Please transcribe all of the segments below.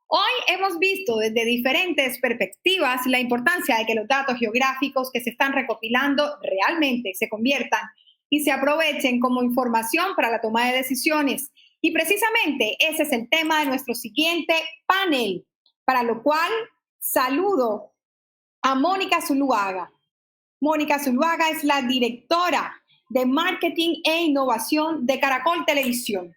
Hoy hemos visto desde diferentes perspectivas la importancia de que los datos geográficos que se están recopilando realmente se conviertan y se aprovechen como información para la toma de decisiones. Y precisamente ese es el tema de nuestro siguiente panel, para lo cual saludo a Mónica Zuluaga. Mónica Zuluaga es la directora de Marketing e Innovación de Caracol Televisión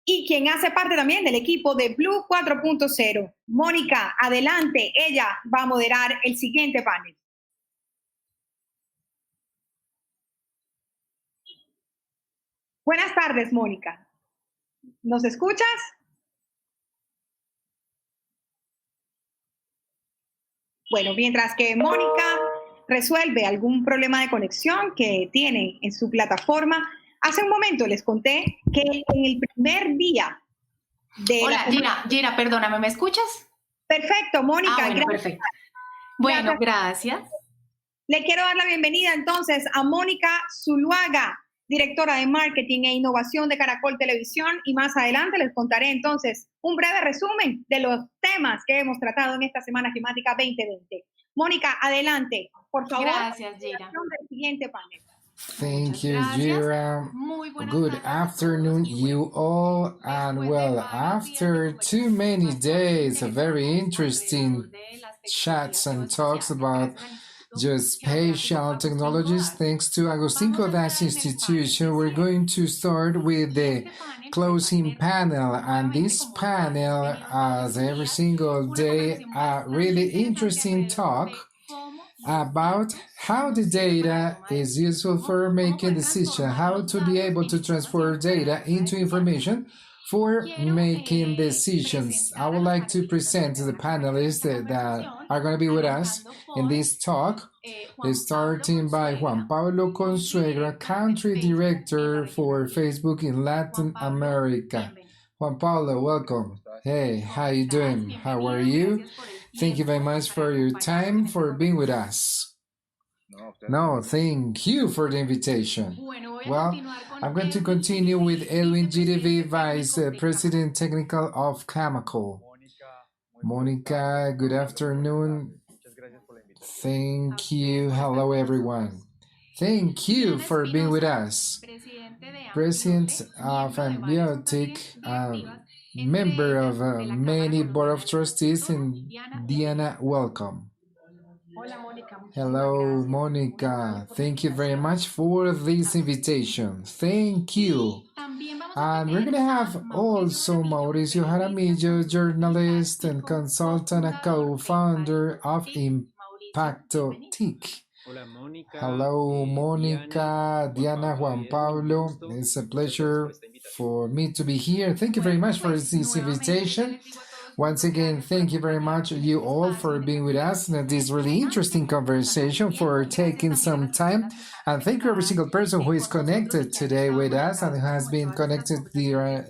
y quien hace parte también del equipo de Blue 4.0. Mónica, adelante, ella va a moderar el siguiente panel. Buenas tardes, Mónica. ¿Nos escuchas? Bueno, mientras que Mónica resuelve algún problema de conexión que tiene en su plataforma, hace un momento les conté que en el primer día de... Hola, Gira, perdóname, ¿me escuchas? Perfecto, Mónica. Bueno, gracias. Perfecto. Bueno, gracias. Le quiero dar la bienvenida entonces a Mónica Zuluaga, directora de Marketing e Innovación de Caracol Televisión, y más adelante les contaré entonces un breve resumen de los temas que hemos tratado en esta Semana Climática 2020. Mónica, adelante, por favor. Gracias, Gira. Del siguiente panel. Thank you, Gira. Good afternoon, you all. And well, after too many days of very interesting chats and talks about geospatial technologies, thanks to Agustín Codazzi Institution, we're going to start with the closing panel. And this panel, as every single day, a really interesting talk about how the data is useful for making decisions, how to be able to transfer data into information for making decisions. I would like to present the panelists that are going to be with us in this talk, starting by Juan Pablo CONSUEGRA, Country Director for Facebook in Latin America. Juan Pablo, welcome. Hey, how you doing? How are you? Thank you very much for your time, for being with us. No, thank you for the invitation. Well, I'm going to continue with EDWIN GDV, Vice President Technical of CAMACOL. Monica, good afternoon. Thank you. Hello, everyone. Thank you for being with us. President of Ambiotec, member of many board of trustees, and Diana, welcome. Hello, Monica. Thank you very much for this invitation. Thank you. And we're going to have also Mauricio Jaramillo, journalist and consultant, a co-founder of Impacto TIC. Hello, Monica, Diana, Juan Pablo. It's a pleasure for me to be here. Thank you very much for this invitation. Once again, thank you very much, you all, for being with us in this really interesting conversation, for taking some time. And thank you every single person who is connected today with us and has been connected to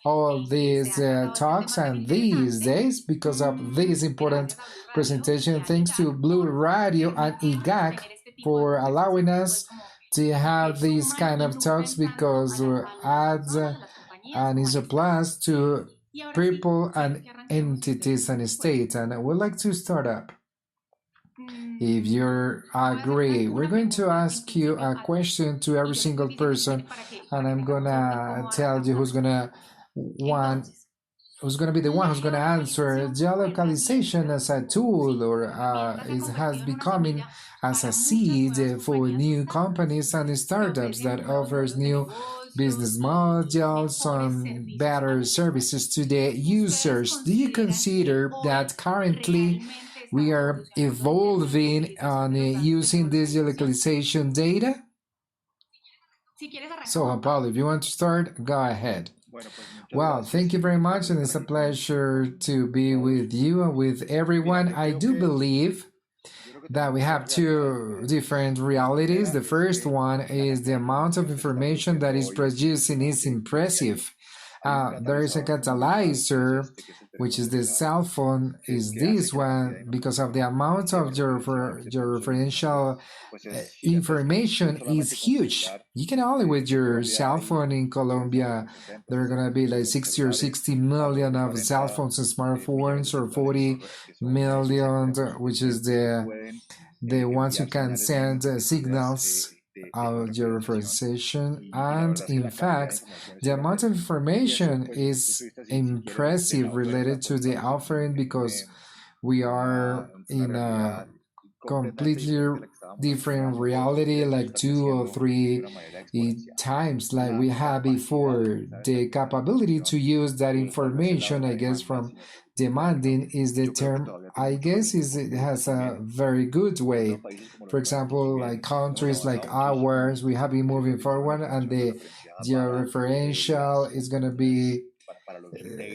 all these talks and these days because of this important presentation. Thanks to Blue Radio and IGAC for allowing us to have these kind of talks, because adds and is a plus to people and entities and states. And I would like to start up. If you agree, we're going to ask you a question to every single person, and I'm gonna tell you who's gonna be the one who's gonna answer. Geolocalization as a tool, or has becoming as a seed for new companies and startups that offers new business models and better services to the users. Do you consider that currently we are evolving on using this geolocalization data? So, Juan Pablo, if you want to start, go ahead. Well, thank you very much, and it's a pleasure to be with you and with everyone. I do believe that we have two different realities. The first one is the amount of information that is producing is impressive. There is a catalyzer, which is the cell phone, is this one, because of the amount of your referential information is huge. You can only with your cell phone in Colombia, there are going to be like 60 or 60 million of cell phones and smartphones, or 40 million, which is the ones you can send signals of your referencing. And in fact, the amount of information is impressive related to the offering, because we are in a completely different reality, like 2 or 3 times like we had before. The capability to use that information, I guess, from demanding is the term, I guess, it has a very good way. For example, like countries like ours, we have been moving forward, and the georeferential is going to be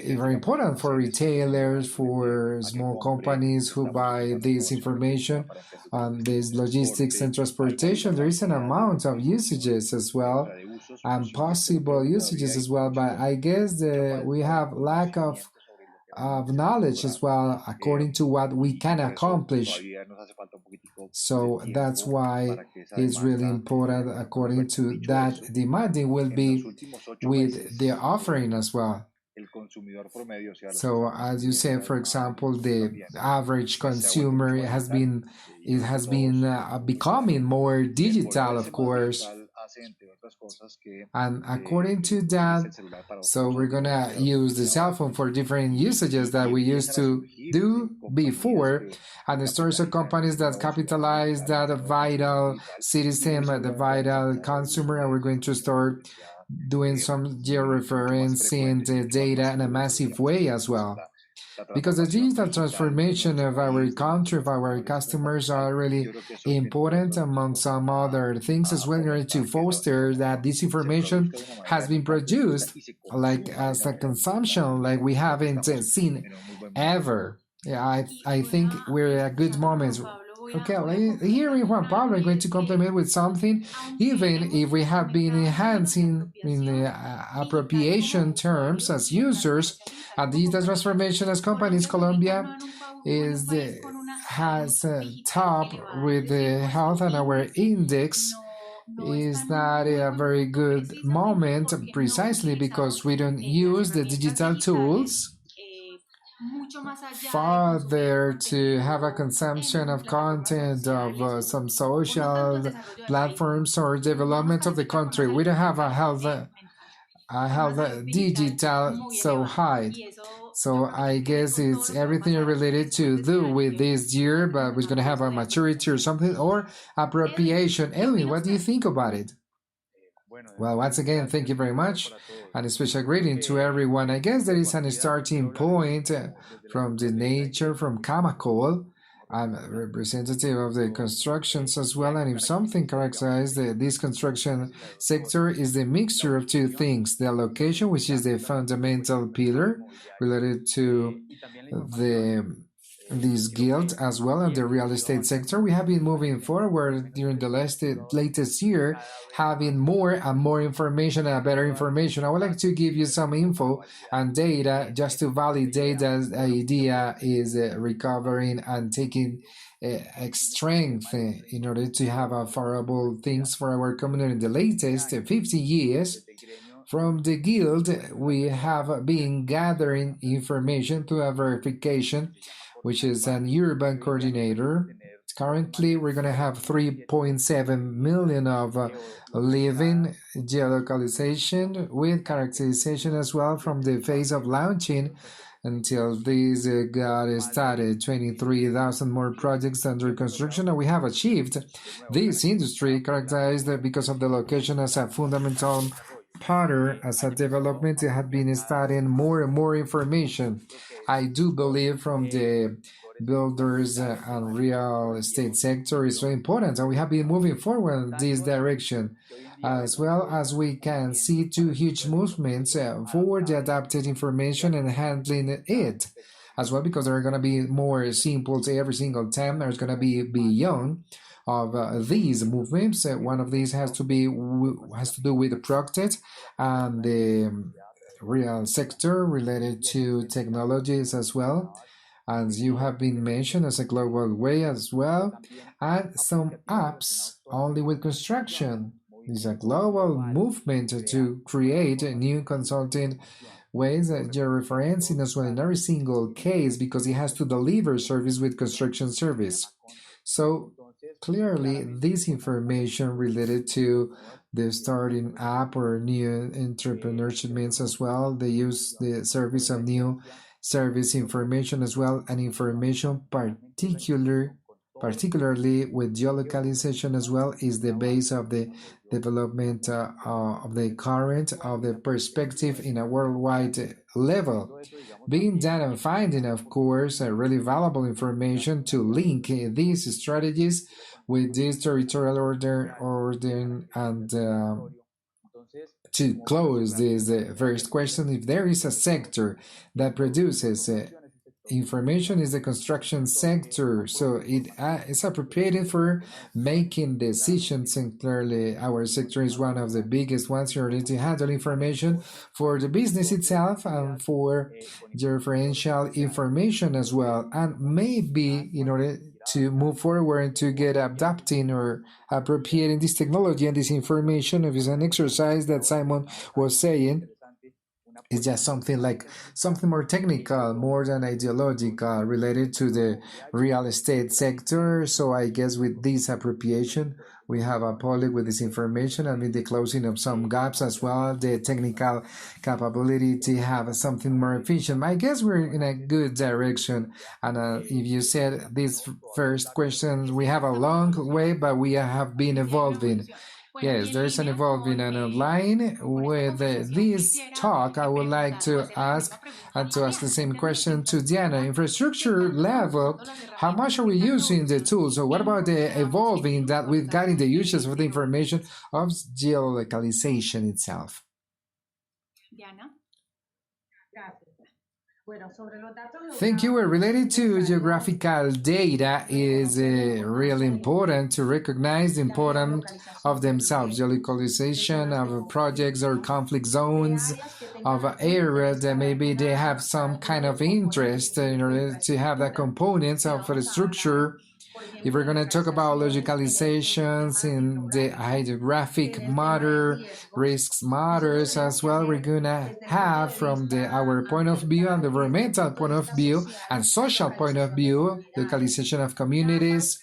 very important for retailers, for small companies who buy this information on this logistics and transportation. There is an amount of usages as well, and possible usages as well, but I guess we have lack of knowledge as well according to what we can accomplish. So that's why it's really important, according to that, demanding will be with the offering as well. So as you said, for example, the average consumer has been becoming more digital, of course. And according to that, so we're gonna use the cell phone for different usages that we used to do before, and the stories of companies that capitalize that vital citizen, the vital consumer, and we're going to start doing some georeferencing the data in a massive way as well. Because the digital transformation of our country, of our customers, are really important, among some other things as well, in order to foster that this information has been produced like as a consumption like we haven't seen ever. Yeah, I think we're at good moments. Okay, here in Juan Pablo, I'm going to complement with something. Even if we have been enhancing in the appropriation terms as users, and digital transformation as companies, Colombia has top with the health, and our index is not a very good moment, precisely because we don't use the digital tools further to have a consumption of content of some social platforms or development of the country. We don't have a health digital so high. So I guess it's everything related to do with this year, but we're going to have a maturity or something, or appropriation. Edwin, what do you think about it? Well, once again, thank you very much, and a special greeting to everyone. I guess there is a starting point from the nature, from CAMACOL. I'm a representative of the constructions as well, and if something characterizes this construction sector is the mixture of two things: the location, which is the fundamental pillar related to this guild, as well as the real estate sector. We have been moving forward during the latest year, having more and more information and better information. I would like to give you some info and data just to validate that the idea is recovering and taking strength in order to have affordable things for our community. In the latest 50 years, from the guild, we have been gathering information to a verification, which is an urban coordinator. Currently, we're going to have 3.7 million of living geolocalization with characterization as well from the phase of launching until this got started. 23,000 more projects under construction, and we have achieved this industry characterized because of the location as a fundamental partner, as a development. It had been studying more and more information. I do believe from the builders and real estate sector is very important, and we have been moving forward in this direction, as well as we can see two huge movements for the adapted information and handling it as well, because they're going to be more simple every single time. There's going to be beyond of these movements. One of these has to do with the Proctet and the real sector related to technologies as well, as you have been mentioned, as a global way as well, and some apps only with construction. It's a global movement to create a new consulting ways that you're referencing as well in every single case, because it has to deliver service with construction service. So clearly this information related to the starting up or new entrepreneurship means as well, they use the service of new service information as well, and information particularly with geolocalization as well, is the base of the development of the current of the perspective in a worldwide level. Being done and finding, of course, really valuable information to link these strategies with this territorial order and to close this first question, if there is a sector that produces information, is the construction sector, so it is appropriate for making decisions, and clearly our sector is one of the biggest ones in order to handle information for the business itself and for the referential information as well, and maybe in order to move forward and to get adapting or appropriating this technology and this information. If it's an exercise that Simon was saying, it's just something more technical, more than ideological, related to the real estate sector. So I guess with this appropriation, we have a public with this information, and with the closing of some gaps as well, the technical capability to have something more efficient. I guess we're in a good direction. And if you said this first question, we have a long way, but we have been evolving. Yes, there's an evolving, and online with this talk, I would like to ask the same question to Diana. Infrastructure level, how much are we using the tools? So what about the evolving that we've got in the uses of the information of geolocalization itself? Diana? Thank you. Related to geographical data is really important to recognize the importance of themselves. Geolocalization of projects or conflict zones of areas that maybe they have some kind of interest in order to have the components of the structure. If we're going to talk about localizations in the hydrographic matter, risks matters as well, we're going to have from our point of view and the environmental point of view and social point of view, localization of communities,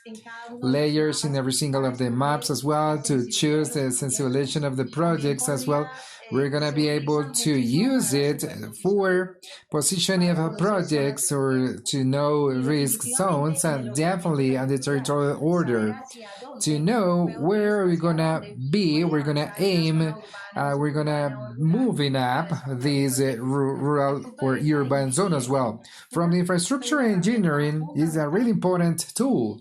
layers in every single of the maps as well, to choose the sensibilization of the projects as well. We're going to be able to use it for positioning of projects or to know risk zones, and definitely on the territorial order to know where we're going to be, we're going to aim, we're going to moving up these rural or urban zone as well. From the infrastructure engineering is a really important tool,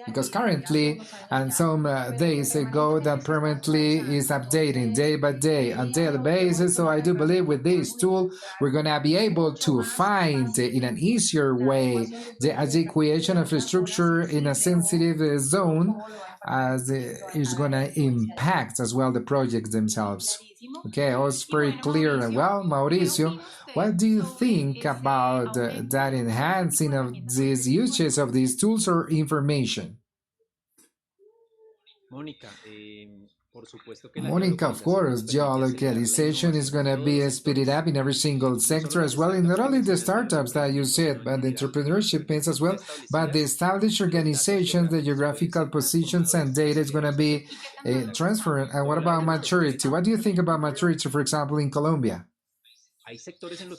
because currently and some days ago that permanently is updating day by day on daily basis. So I do believe with this tool we're going to be able to find in an easier way the adequation of the structure in a sensitive zone, as is going to impact as well the projects themselves. Okay, I was very clear. Well, Mauricio, what do you think about that enhancing of these uses of these tools or information? Monica, of course, geolocalization is going to be speeded up in every single sector as well, and not only the startups that you said, but the entrepreneurship means as well, but the established organizations, the geographical positions and data is going to be transferred. And what about maturity? What do you think about maturity, for example, in Colombia?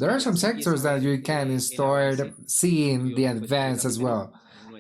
There are some sectors that you can start seeing the advance as well.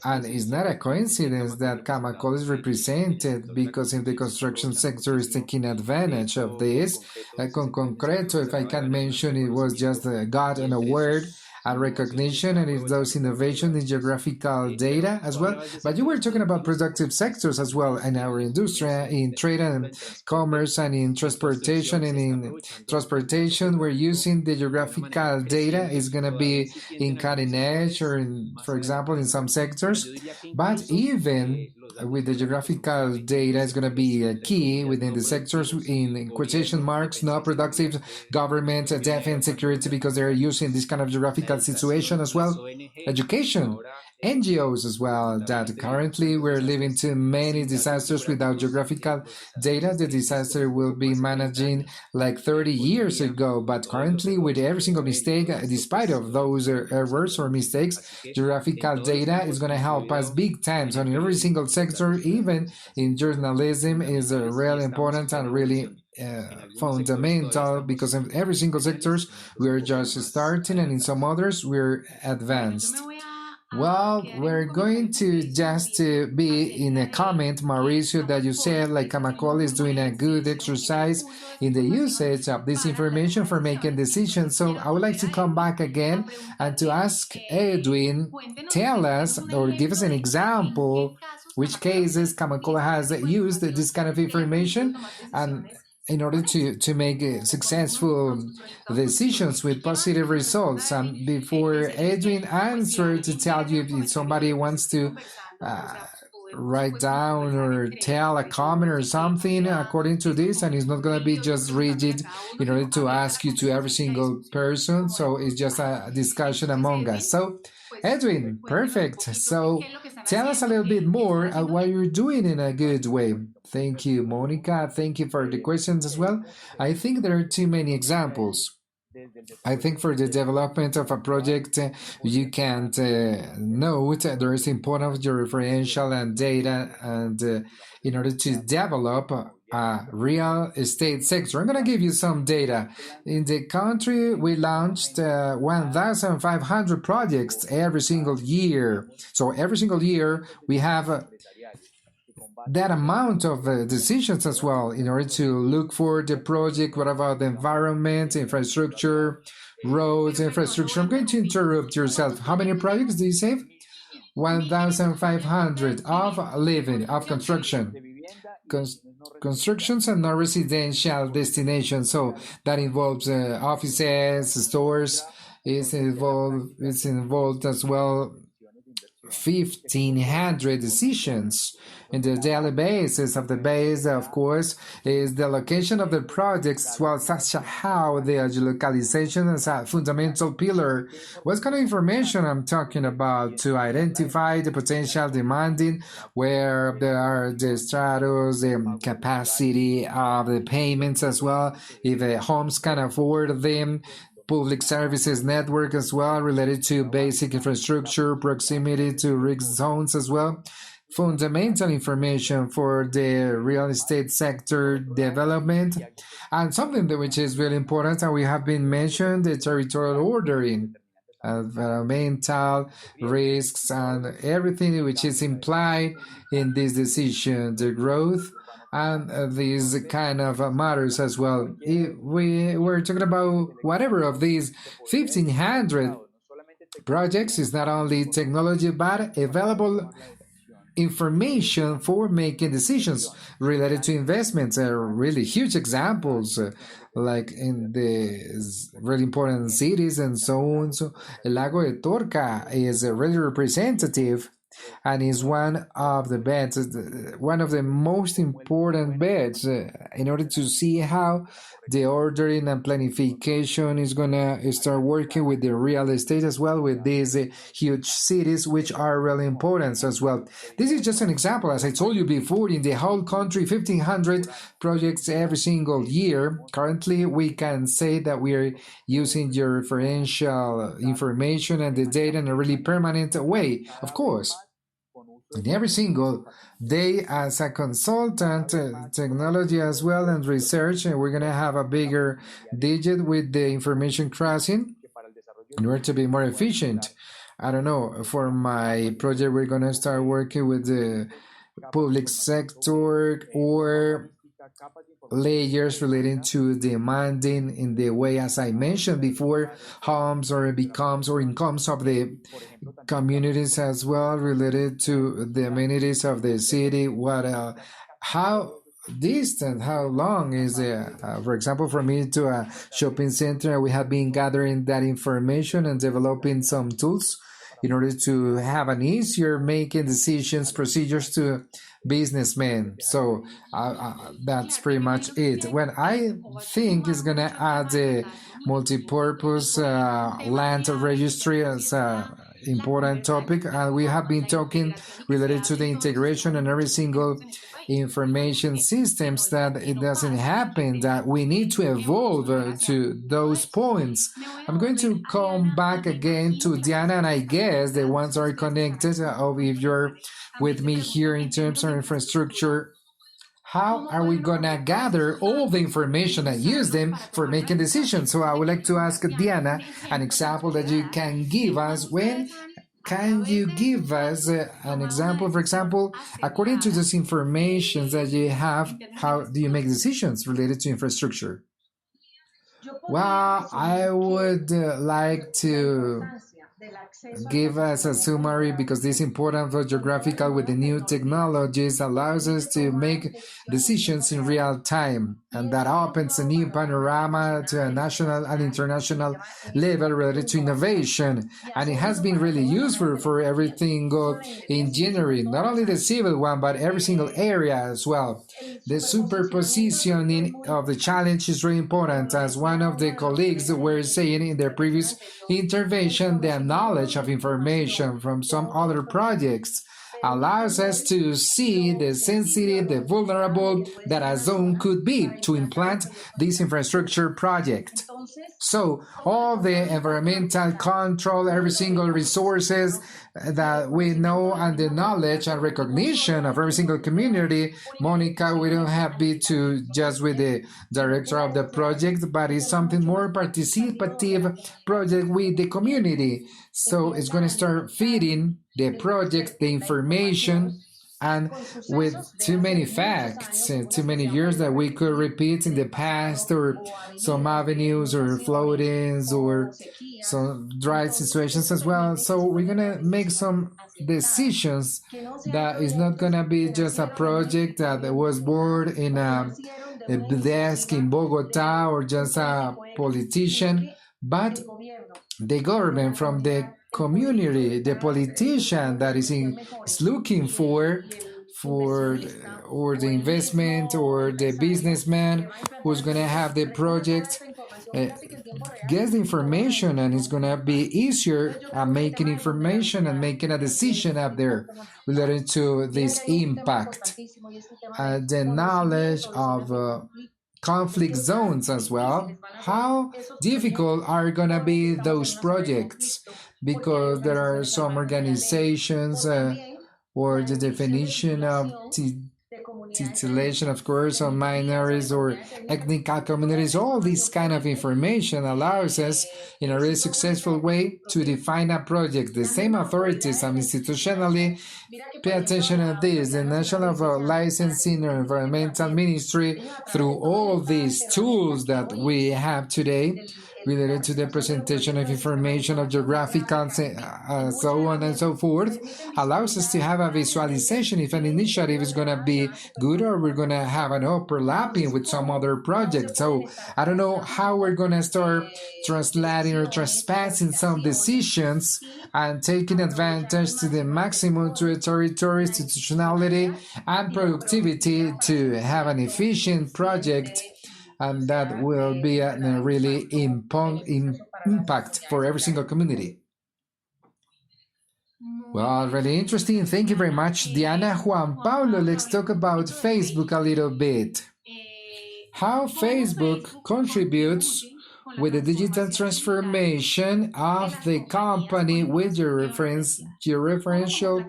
And it's not a coincidence that CAMACOL is represented, because if the construction sector is taking advantage of this, con concreto, if I can mention, it was just got an award and recognition, and if those innovations in geographical data as well. But you were talking about productive sectors as well in our industry, in trade and commerce, and in transportation. And in transportation, we're using the geographical data. It's going to be in cutting edge, or in, for example, in some sectors. But even with the geographical data is going to be a key within the sectors in quotation marks, not productive, government, defense, security, because they're using this kind of geographical situation as well. Education, NGOs as well, that currently we're living too many disasters without geographical data. The disaster will be managing like 30 years ago, but currently with every single mistake, despite of those errors or mistakes, geographical data is going to help us big time. So in every single sector, even in journalism, is really important and really fundamental, because in every single sectors we're just starting, and in some others we're advanced. Well, we're going to just be in a comment, Mauricio, that you said like CAMACOL is doing a good exercise in the usage of this information for making decisions. So I would like to come back again and to ask Edwin, tell us or give us an example which cases CAMACOL has used this kind of information and in order to make successful decisions with positive results. And before Edwin answers, to tell you if somebody wants to write down or tell a comment or something according to this, and it's not going to be just rigid in order to ask you to every single person. So it's just a discussion among us. So Edwin, perfect. So tell us a little bit more what you're doing in a good way. Thank you, Monica. Thank you for the questions as well. I think there are too many examples. I think for the development of a project, you can note there is importance of your referential and data, and in order to develop a real estate sector. I'm going to give you some data. In the country, we launched 1,500 projects every single year. So every single year, we have that amount of decisions as well in order to look for the project. What about the environment, infrastructure, roads, infrastructure? I'm going to interrupt yourself. How many projects do you say? 1,500 of living, of construction. Constructions and non-residential destinations. So that involves offices, stores. It's involved as well 1,500 decisions in the daily basis. Of the base, of course, is the location of the projects as well, such how the geolocalization is a fundamental pillar. What kind of information I'm talking about? To identify the potential demanding, where there are the status, the capacity of the payments as well, if the homes can afford them, public services network as well, related to basic infrastructure, proximity to risk zones as well. Fundamental information for the real estate sector development, and something that which is really important, and we have been mentioned, the territorial ordering, environmental risks, and everything which is implied in this decision, the growth, and these kind of matters as well. We were talking about whatever of these 1,500 projects is not only technology but available information for making decisions related to investments. Are really huge examples, like in the really important cities and so on. So El Lago de Torca is really representative and is one of the beds, one of the most important beds in order to see how the ordering and planification is going to start working with the real estate as well, with these huge cities, which are really important as well. This is just an example. As I told you before, in the whole country, 1,500 projects every single year. Currently, we can say that we are using your referential information and the data in a really permanent way, of course. And every single day as a consultant, technology as well, and research, and we're going to have a bigger digit with the information crossing in order to be more efficient. I don't know, for my project, we're going to start working with the public sector or layers relating to demanding in the way, as I mentioned before, homes or becomes or incomes of the communities as well, related to the amenities of the city. How distant, how long is it? For example, for me to a shopping center, we have been gathering that information and developing some tools in order to have an easier making decisions, procedures to businessmen. So that's pretty much it. When I think is gonna add the multi-purpose land registry as a important topic, and we have been talking related to the integration and every single information systems, that it doesn't happen, that we need to evolve to those points. I'm going to come back again to Diana, and I guess the ones are connected. If you're with me here in terms of infrastructure, how are we gonna gather all the information and use them for making decisions? So I would like to ask Diana an example that you can give us. When can you give us an example? For example, according to this information that you have, how do you make decisions related to infrastructure? Well, I would like to give us a summary, because this important for geographical with the new technologies allows us to make decisions in real time, and that opens a new panorama to a national and international level related to innovation, and it has been really useful for everything engineering, not only the civil one but every single area as well. The superpositioning of the challenge is really important, as one of the colleagues were saying in their previous intervention. The knowledge of information from some other projects allows us to see the sensitive, the vulnerable that a zone could be to implant this infrastructure project. So all the environmental control, every single resources that we know, and the knowledge and recognition of every single community. Monica, we don't have to be to just with the director of the project, but it's something more participative project with the community. So it's going to start feeding the project the information, and with too many facts and too many years that we could repeat in the past, or some avenues or floatings or some dry situations as well. So we're gonna make some decisions that is not gonna be just a project that was born in a desk in Bogota, or just a politician, but the government from the community, the politician that is looking for or the investment, or the businessman who's gonna have the project gets the information, and it's gonna be easier at making information and making a decision up there related to this impact. The knowledge of conflict zones as well. How difficult are gonna be those projects? Because there are some organizations or the definition of titillation, of course, on minorities or ethnic communities. All this kind of information allows us in a really successful way to define a project. The same authorities and institutionally pay attention to this. The National Licensing or Environmental Ministry, through all these tools that we have today related to the presentation of information of geographical, so on and so forth, allows us to have a visualization if an initiative is going to be good, or we're going to have an overlapping with some other project. So I don't know how we're going to start translating or trespassing some decisions and taking advantage to the maximum territory, institutionality, and productivity to have an efficient project, and that will be a really impact for every single community. Well, really interesting. Thank you very much, Diana. Juan Pablo, let's talk about Facebook a little bit. How Facebook contributes with the digital transformation of the company with your referential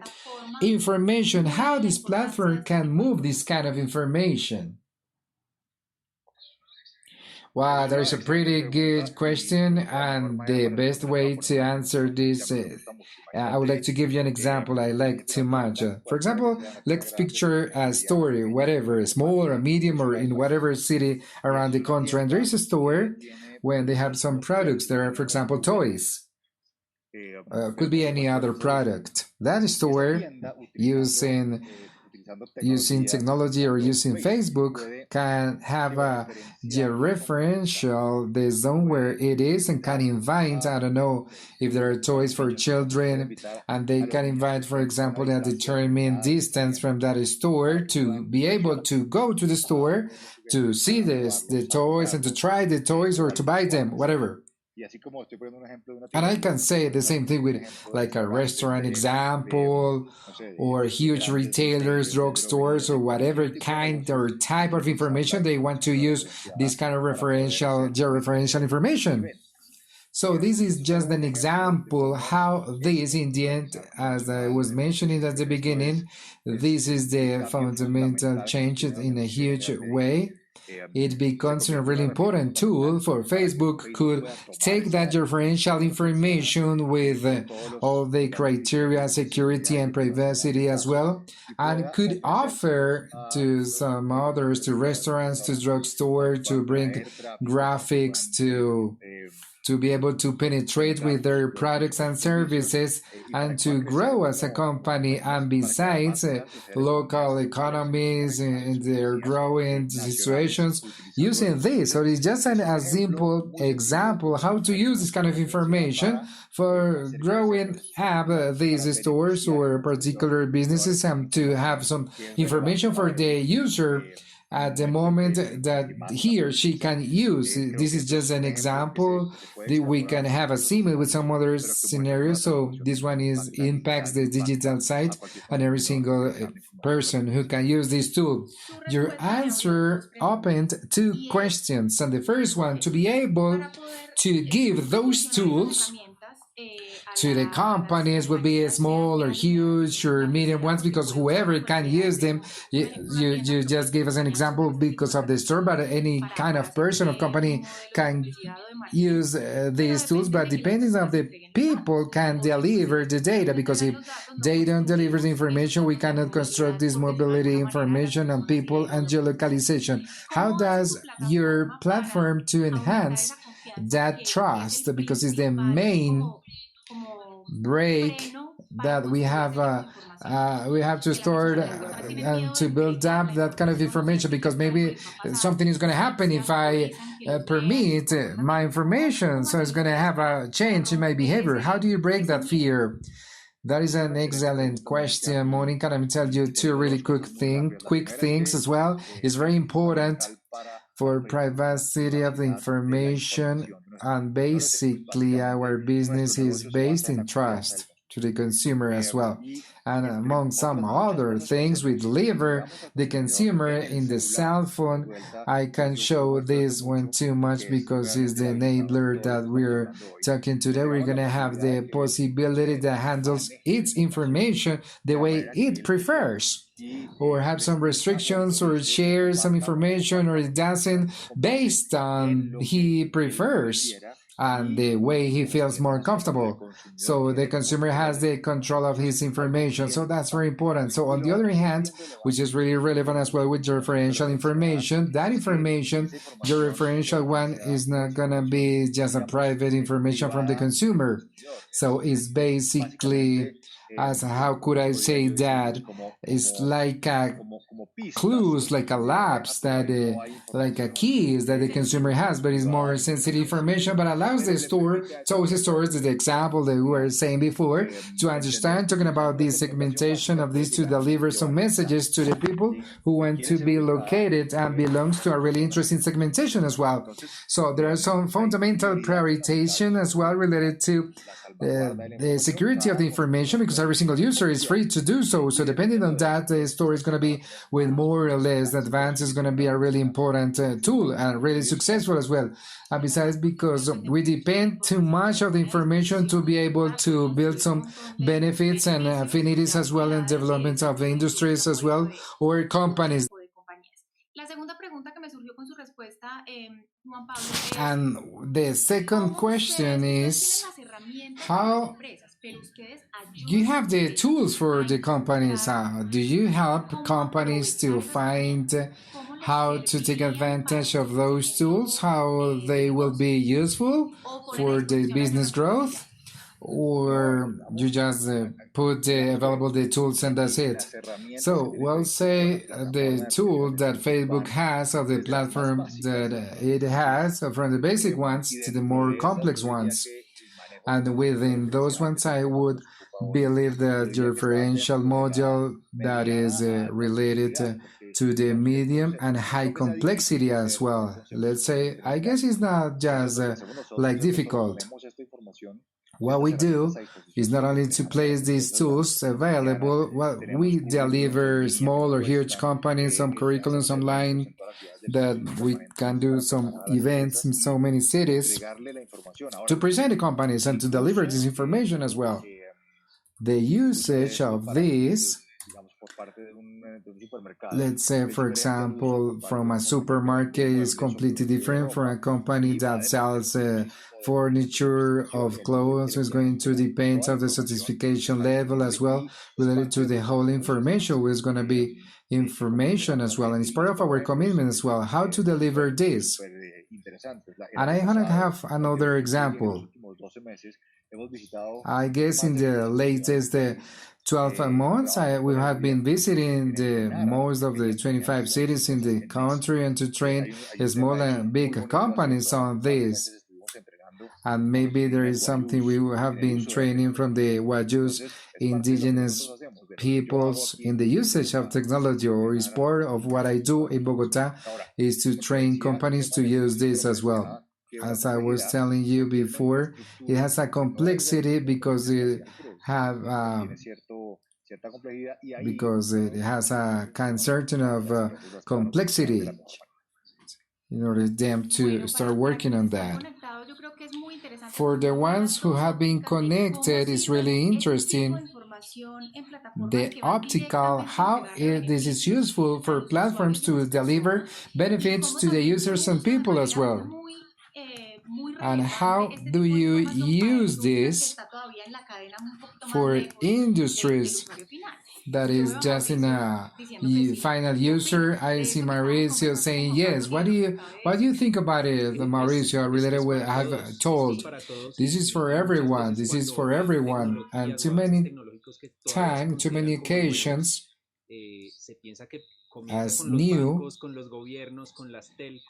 information. How this platform can move this kind of information. Wow, there's a pretty good question, and the best way to answer this, I would like to give you an example I like too much. For example, let's picture a store, whatever, small or medium, or in whatever city around the country, and there is a store when they have some products. There are, for example, toys. Could be any other product. That store using using technology or using Facebook can have a georeferential the zone where it is and can invite, I don't know, if there are toys for children, and they can invite, for example, a determined distance from that store to be able to go to the store to see the toys and to try the toys or to buy them, whatever. And I can say the same thing with like a restaurant example or huge retailers, drugstores, or whatever kind or type of information they want to use this kind of georeferential information. So this is just an example how this, in the end, as I was mentioning at the beginning, this is the fundamental change in a huge way. It becomes a really important tool for Facebook could take that referential information with all the criteria, security and privacy as well, and could offer to some others, to restaurants, to drugstore, to bring graphics to be able to penetrate with their products and services and to grow as a company. And besides, local economies and their growing situations using this. So it's just a simple example how to use this kind of information for growing up these stores or particular businesses and to have some information for the user at the moment that he or she can use. This is just an example that we can have a similar with some other scenarios. So this one impacts the digital side and every single person who can use this tool. Your answer opened two questions, and the first one, to be able to give those tools to the companies, will be small or huge or medium ones, because whoever can use them. You just gave us an example because of the store, but any kind of person or company can use these tools, but depending on the people can deliver the data, because if they don't deliver the information, we cannot construct this mobility information on people and geolocalization. How does your platform to enhance that trust, because it's the main break that we have to store and to build up that kind of information, because maybe something is going to happen if I permit my information, so it's going to have a change in my behavior. How do you break that fear? That is an excellent question, Monica. Let me tell you two really quick things as well. It's very important for privacy of the information, and basically our business is based in trust to the consumer as well. And among some other things, we deliver the consumer in the cell phone. I can't show this one too much because it's the enabler that we're talking today. We're going to have the possibility that handles its information the way it prefers, or have some restrictions, or share some information, or it doesn't, based on he prefers and the way he feels more comfortable. So the consumer has the control of his information. So that's very important. So on the other hand, which is really relevant as well with your referential information, that information, your referential one, is not going to be just a private information from the consumer. So it's basically, as how could I say that, it's like a clues, like a lapse that like a keys that the consumer has, but it's more sensitive information, but allows the store, so the stores, the example that we were saying before, to understand, talking about this segmentation of this, to deliver some messages to the people who want to be located and belongs to a really interesting segmentation as well. So there are some fundamental prioritization as well related to the security of the information, because every single user is free to do so. So depending on that, the store is going to be with more or less advanced, is going to be a really important tool and really successful as well. And besides, because we depend too much of the information to be able to build some benefits and affinities as well, and development of the industries as well, or companies. And the second question is, how you have the tools for the companies? Do you help companies to find how to take advantage of those tools, how they will be useful for the business growth? or you just put available the tools and that's it? So we'll say the tool that Facebook has, of the platform that it has, from the basic ones to the more complex ones. And within those ones, I would believe that your referential module that is related to the medium and high complexity as well. Let's say, I guess it's not just like difficult. What we do is not only to place these tools available, well, we deliver small or huge companies some curriculums online that we can do some events in so many cities to present the companies and to deliver this information as well. The usage of this, let's say, for example, from a supermarket is completely different from a company that sells furniture of clothes. It's going to depend on the certification level as well, related to the whole information. It's going to be information as well, and it's part of our commitment as well, how to deliver this. And I want to have another example. I guess in the latest 12 months, we have been visiting most of the 25 cities in the country and to train small and big companies on this. And maybe there is something we have been training from the Wayús indigenous peoples in the usage of technology, or is part of what I do in Bogota, is to train companies to use this as well. As I was telling you before, it has a complexity because it has a certain of complexity in order for them to start working on that. For the ones who have been connected, it's really interesting the optical, how this is useful for platforms to deliver benefits to the users and people as well. And how do you use this for industries that is just in a final user? I see Mauricio saying yes. What do you think about it, Mauricio? Related with I've told, this is for everyone. This is for everyone, and too many occasions, as new,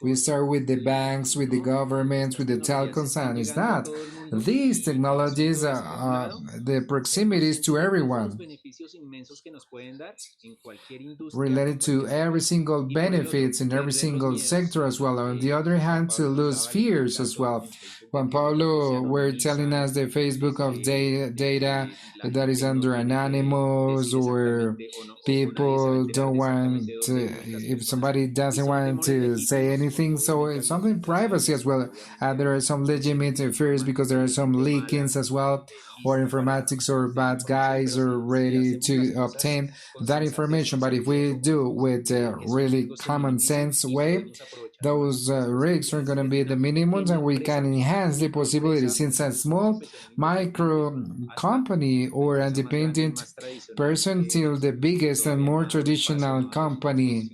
we start with the banks, with the governments, with the telecoms, and it's not. These technologies are the proximities to everyone, related to every single benefits in every single sector as well. On the other hand, to lose fears as well. Juan Pablo were telling us the Facebook of data that is under anonymous, or people don't want to, if somebody doesn't want to say anything, so it's something privacy as well. There are some legitimate fears because there are some leakings as well, or informatics or bad guys are ready to obtain that information. But if we do with a really common sense way, those risks are going to be the minimums, and we can enhance the possibilities. Since a small micro company or independent person till the biggest and more traditional company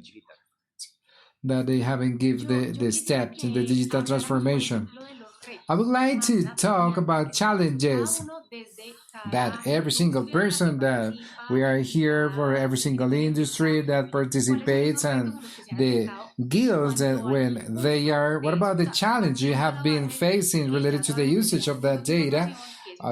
that they haven't given the step in the digital transformation. I would like to talk about challenges that every single person, that we are here for every single industry that participates, and the guilds when they are. What about the challenge you have been facing related to the usage of that data?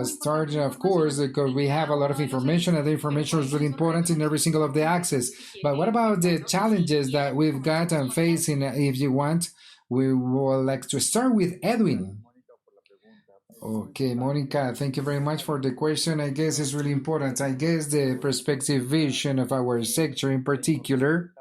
Starting, of course, because we have a lot of information, and the information is really important in every single of the access. But what about the challenges that we've got and facing? If you want, we would like to start with EDWIN. Okay, Monica, thank you very much for the question. I guess it's really important. I guess the perspective vision of our sector in particular,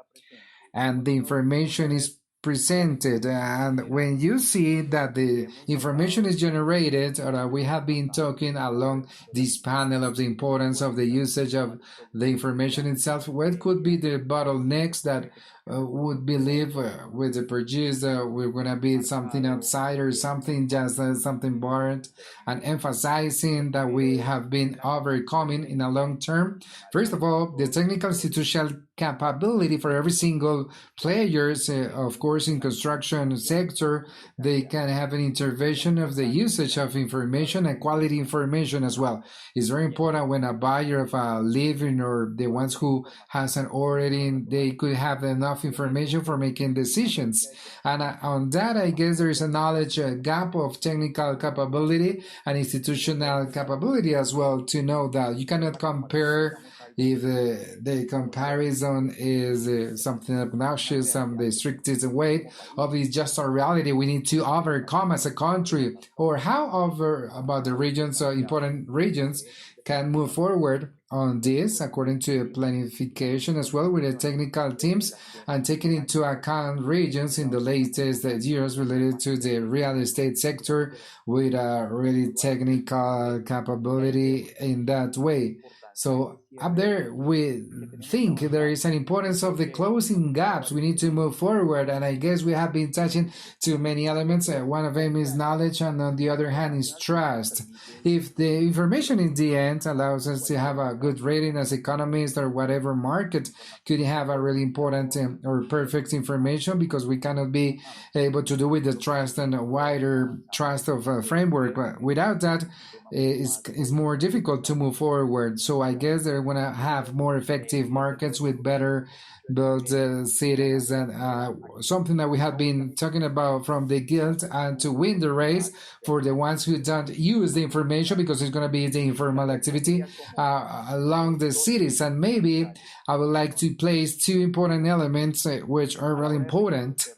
and the information is presented, and when you see that the information is generated, or we have been talking along this panel of the importance of the usage of the information itself, what could be the bottlenecks that would believe with the producer we're going to be something outside or something just something borrowed, and emphasizing that we have been overcoming in a long term. First of all, the technical institutional capability for every single players, of course, course, in construction sector, they can have an intervention of the usage of information and quality information as well. It's very important when a buyer of a living or the ones who has an already, they could have enough information for making decisions. And on that, I guess there is a knowledge gap of technical capability and institutional capability as well, to know that you cannot compare if the comparison is something obnoxious and the strictest way of it's just a reality we need to overcome as a country, or how about the regions, important regions, can move forward on this according to planification as well with the technical teams, and taking into account regions in the latest years related to the real estate sector with a really technical capability in that way. So up there, we think there is an importance of the closing gaps. We need to move forward, and I guess we have been touching too many elements. One of them is knowledge, and on the other hand is trust. If the information in the end allows us to have a good rating as economists or whatever market, could have a really important or perfect information, because we cannot be able to do with the trust and a wider trust of a framework. But without that, it's more difficult to move forward. So I guess they're going to have more effective markets with better built cities, and something that we have been talking about from the guild, and to win the race for the ones who don't use the information, because it's going to be the informal activity along the cities. And maybe I would like to place two important elements which are really important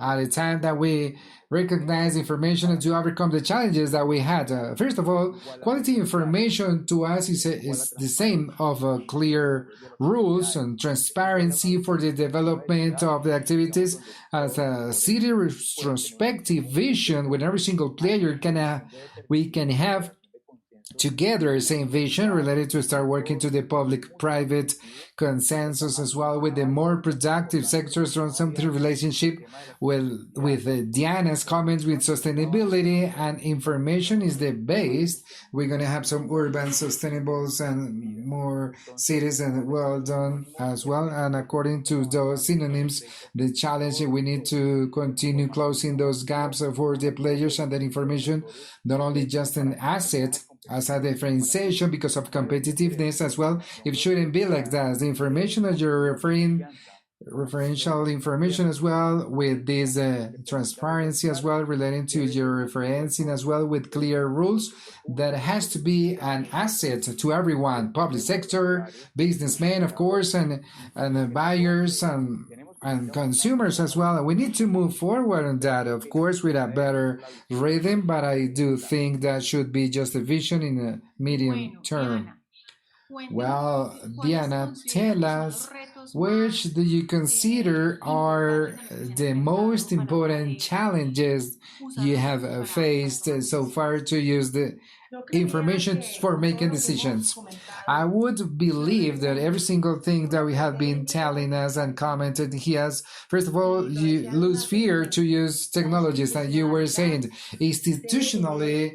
at the time that we recognize information and to overcome the challenges that we had. First of all, quality information to us is the same of clear rules and transparency for the development of the activities, as a city retrospective vision with every single player we can have together the same vision related to start working to the public-private consensus as well, with the more productive sectors from something relationship with Diana's comments with sustainability and information is the base. We're going to have some urban sustainables and more cities, and well done as well. And according to those synonyms, the challenge, we need to continue closing those gaps for the players, and that information not only just an asset as a differentiation because of competitiveness as well. It shouldn't be like that. The information that you're referring, referential information as well, with this transparency as well, relating to your referencing as well, with clear rules, that has to be an asset to everyone, public sector, businessmen, of course, and buyers and consumers as well. We need to move forward on that, of course, with a better rhythm, but I do think that should be just a vision in the medium term. Well, Diana, tell us, which do you consider are the most important challenges you have faced so far to use the information for making decisions? I would believe that every single thing that we have been telling us and commented here, first of all, you lose fear to use technologies, that you were saying institutionally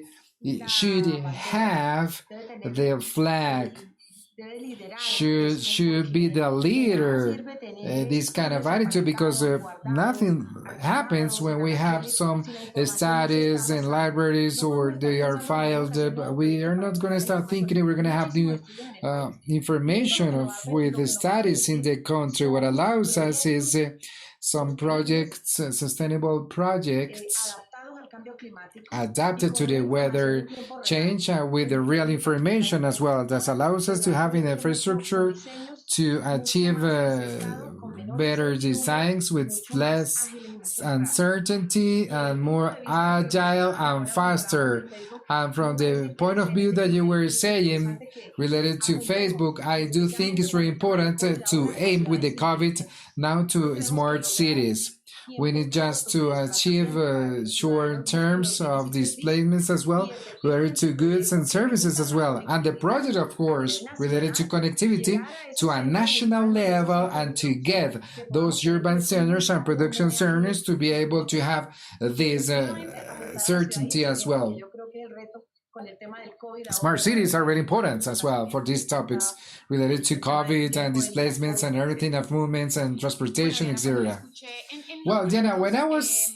should have the flag, should be the leader, this kind of attitude, because nothing happens when we have some studies in libraries or they are filed. We are not going to start thinking we're going to have new information with the studies in the country. What allows us is some projects, sustainable projects adapted to the weather change, with the real information as well, that allows us to have an infrastructure to achieve better designs with less uncertainty and more agile and faster. And from the point of view that you were saying related to Facebook, I do think it's very important to aim with the COVID now to smart cities. We need just to achieve short terms of displacements as well, related to goods and services as well. And the project, of course, related to connectivity to a national level, and to get those urban centers and production centers to be able to have this certainty as well. Smart cities are very important as well for these topics related to COVID and displacements and everything of movements and transportation, etc. Well, Diana, when I was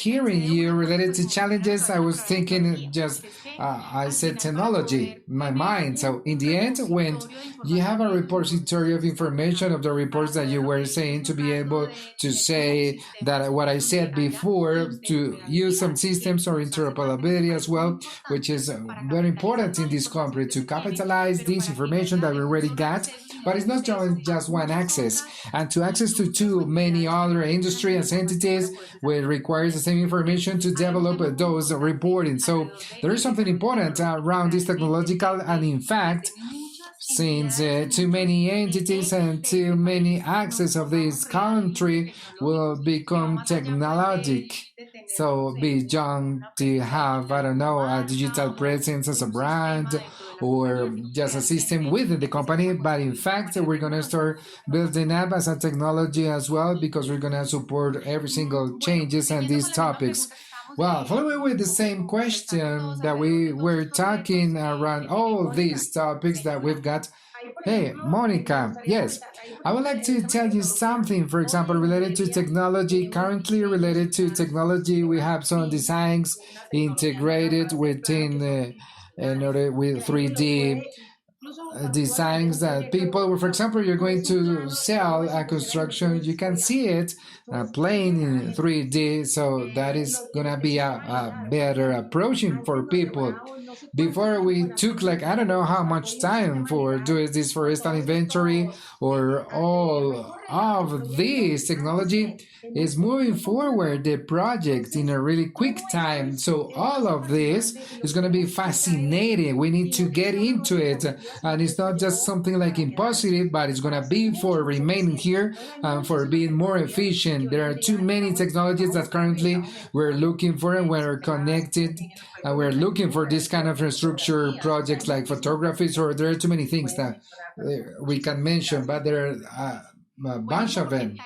hearing you related to challenges, I was thinking just, I said technology in my mind. So in the end, when you have a repository of information of the reports that you were saying, to be able to say that what I said before, to use some systems or interoperability as well, which is very important in this country, to capitalize this information that we already got. But it's not just one access, and to access to too many other industries and entities will requires the same information to develop those reporting. So there is something important around this technological, and in fact, since too many entities and too many access of this country will become technologic. So beyond to have, I don't know, a digital presence as a brand or just a system within the company, but in fact, we're going to start building up as a technology as well, because we're going to support every single changes and these topics. Well, following with the same question that we were talking around all these topics that we've got. Hey, Monica, yes, I would like to tell you something, for example, related to technology. Currently related to technology, we have some designs integrated within in order with 3D designs that people, for example, you're going to sell a construction, you can see it playing in 3D, so that is gonna be a better approaching for people. Before we took like, I don't know how much time for doing this forestal inventory, or all of this technology is moving forward the project in a really quick time. So all of this is going to be fascinating. We need to get into it, and it's not just something like impossible, but it's going to be for remaining here and for being more efficient. There are too many technologies that currently we're looking for, and we're connected, and we're looking for this kind of infrastructure projects like photographies, or there are too many things that we can mention, but there are a bunch of them.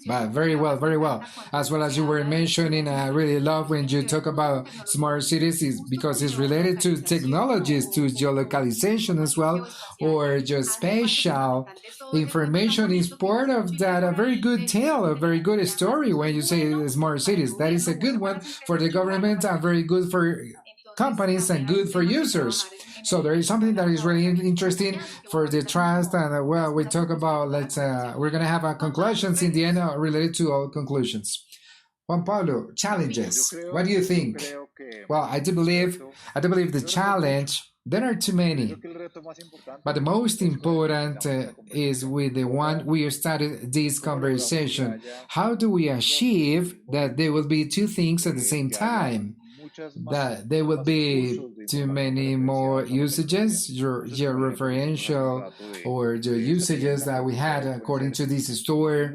But very well, very well. As well as you were mentioning, I really love when you talk about smart cities, because it's related to technologies, to geolocalization as well, or geospatial information is part of that. A very good tale, a very good story when you say smart cities. That is a good one for the government and very good for companies and good for users. So there is something that is really interesting for the trust, and well, we talk about, we're going to have our conclusions in the end related to all conclusions. Juan Pablo, challenges. What do you think? Well, I do believe the challenge, there are too many, but the most important is with the one we started this conversation. How do we achieve that there will be two things at the same time? That there will be too many more usages, your referential, or the usages that we had according to this store,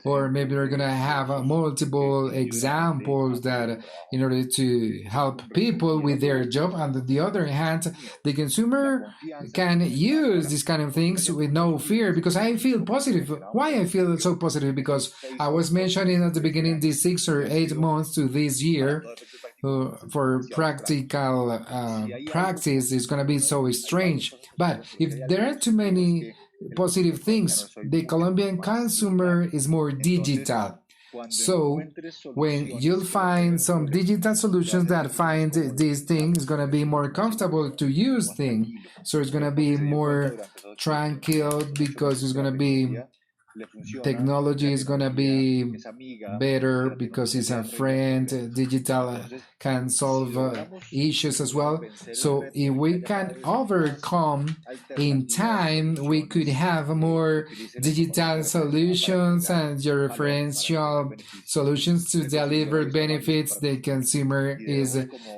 or maybe we're gonna have multiple examples that in order to help people with their job. And on the other hand, the consumer can use these kind of things with no fear, because I feel positive. Why I feel so positive? Because I was mentioning at the beginning these 6 or 8 months to this year for practical practice is going to be so strange. But if there are too many positive things, the Colombian consumer is more digital. So when you'll find some digital solutions that find this thing, is going to be more comfortable to use thing. So it's going to be more tranquil, because it's going to be technology is going to be better because it's a friend. Digital can solve issues as well. So if we can overcome in time, we could have more digital solutions and your referential solutions to deliver benefits. The consumer is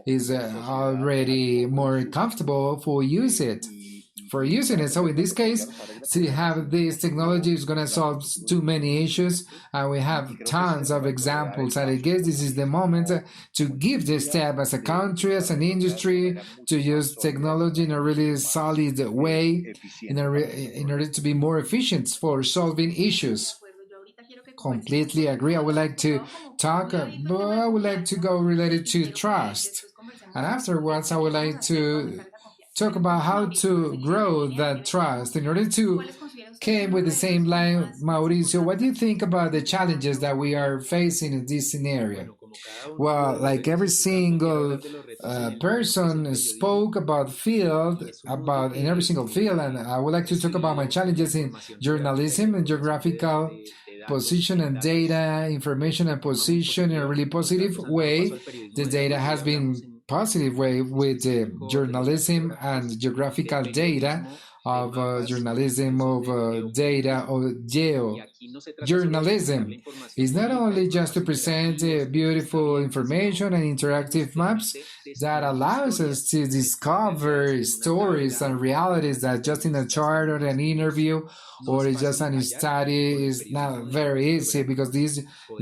already more comfortable for using it. So in this case, to have this technology is going to solve too many issues, and we have tons of examples. And I guess this is the moment to give this step as a country, as an industry, to use technology in a really solid way in order to be more efficient for solving issues. Completely agree. I would like to talk, but I would like to go related to trust. And afterwards, I would like to talk about how to grow that trust. In order to came with the same line, Mauricio, what do you think about the challenges that we are facing in this scenario? Well, like every single person spoke about in every single field, and I would like to talk about my challenges in journalism and geographical position and data, information and position in a really positive way. The data has been positive way with journalism and geographical data of journalism, of data, of journalism. Is not only just to present beautiful information and interactive maps that allows us to discover stories and realities that just in a chart or an interview or just an study is not very easy, because this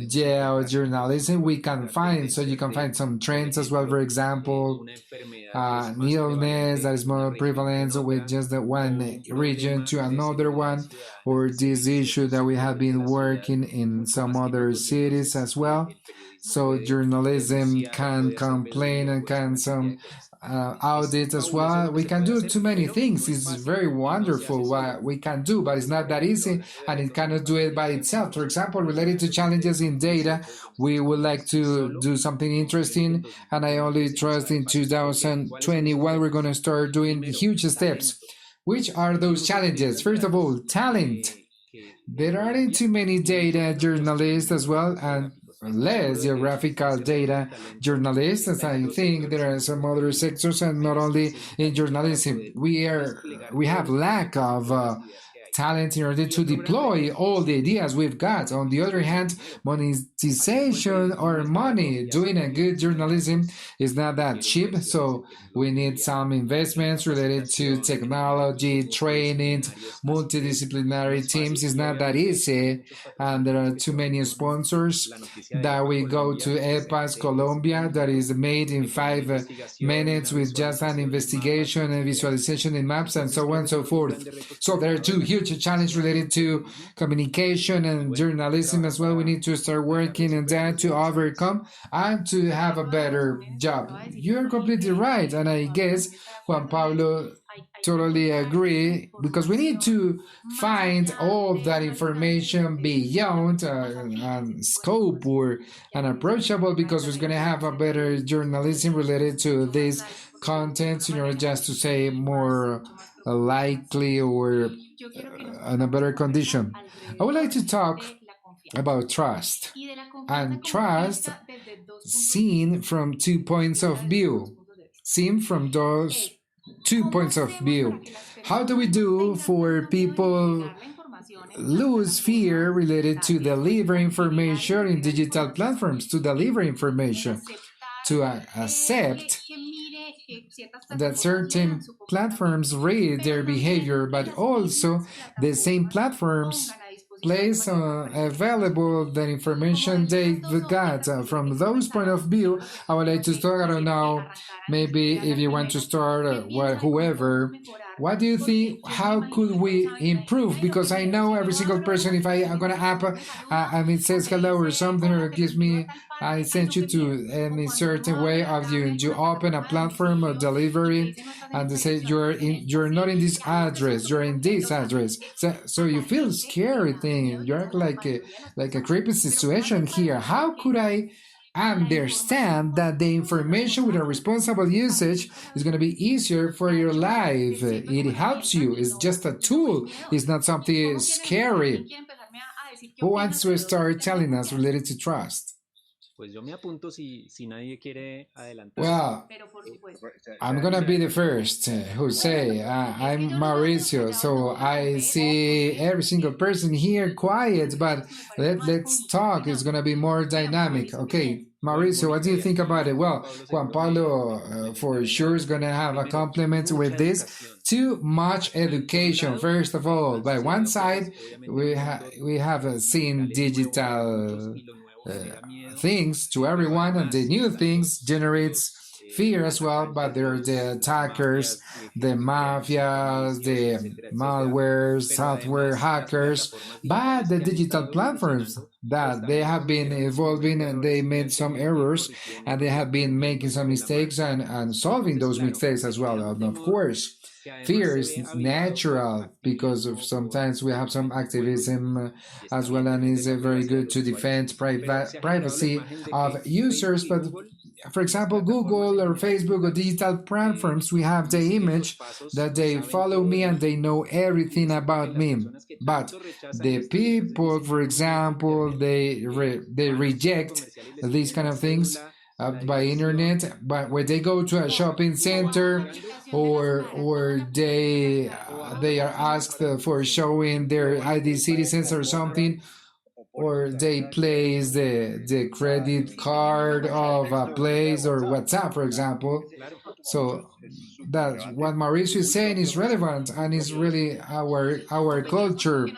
journalism we can find, so you can find some trends as well. For example, an illness that is more prevalent with just the one region to another one, or this issue that we have been working in some other cities as well. So journalism can complain and can some audit as well. We can do too many things. It's very wonderful what we can do, but it's not that easy, and it cannot do it by itself. For example, related to challenges in data, we would like to do something interesting, and I only trust in 2021 we're going to start doing huge steps. Which are those challenges? First of all, talent. There aren't too many data journalists as well, and less geographical data journalists, as I think there are some other sectors, and not only in journalism. We have lack of talent in order to deploy all the ideas we've got. On the other hand, monetization or money doing a good journalism is not that cheap, so we need some investments related to technology, training, multidisciplinary teams. Is not that easy, and there are too many sponsors that we go to EPAS Colombia that is made in 5 minutes with just an investigation and visualization in maps and so on and so forth. So there are two huge challenges related to communication and journalism as well. We need to start working on that to overcome and to have a better job. You're completely right, and I guess Juan Pablo totally agree, because we need to find all that information beyond scope or unapproachable, because we're going to have a better journalism related to these contents, in order just to say more likely or in a better condition. I would like to talk about trust, and trust seen from 2 points of view. Seen from those 2 points of view. How do we do for people lose fear related to deliver information in digital platforms, to deliver information, to accept that certain platforms read their behavior, but also the same platforms place available the information they got. From those point of view, I would like to start, I don't know, maybe if you want to start, whoever, what do you think, how could we improve? Because I know every single person, if I'm going to app, and it says hello or something, or it gives me, I sent you to any certain way of you open a platform of delivery, and they say you're not in this address, you're in this address. So you feel scary thing. You're like a creepy situation here. How could I understand that the information with a responsible usage is going to be easier for your life? It helps you. It's just a tool. It's not something scary. Who wants to start telling us related to trust? Well, I'm gonna be the first who say I'm Mauricio, so I see every single person here quiet, but let's talk. It's gonna be more dynamic. Okay, Mauricio, what do you think about it? Well, Juan Pablo for sure is gonna have a compliment with this. Too much education, first of all. By one side, we have seen digital things to everyone, and the new things generates fear as well, but there are the attackers, the mafias, the malware, software hackers, but the digital platforms that they have been evolving and they made some errors and they have been making some mistakes and solving those mistakes as well. And of course, fear is natural because of sometimes we have some activism as well, and it's very good to defend privacy of users. But for example, Google or Facebook or digital platforms, we have the image that they follow me and they know everything about me. But the people, for example, they reject these kind of things by internet, but when they go to a shopping center or they are asked for showing their ID citizens or something, or they place the credit card of a place or WhatsApp, for example. So that's what Mauricio is saying is relevant and is really our culture.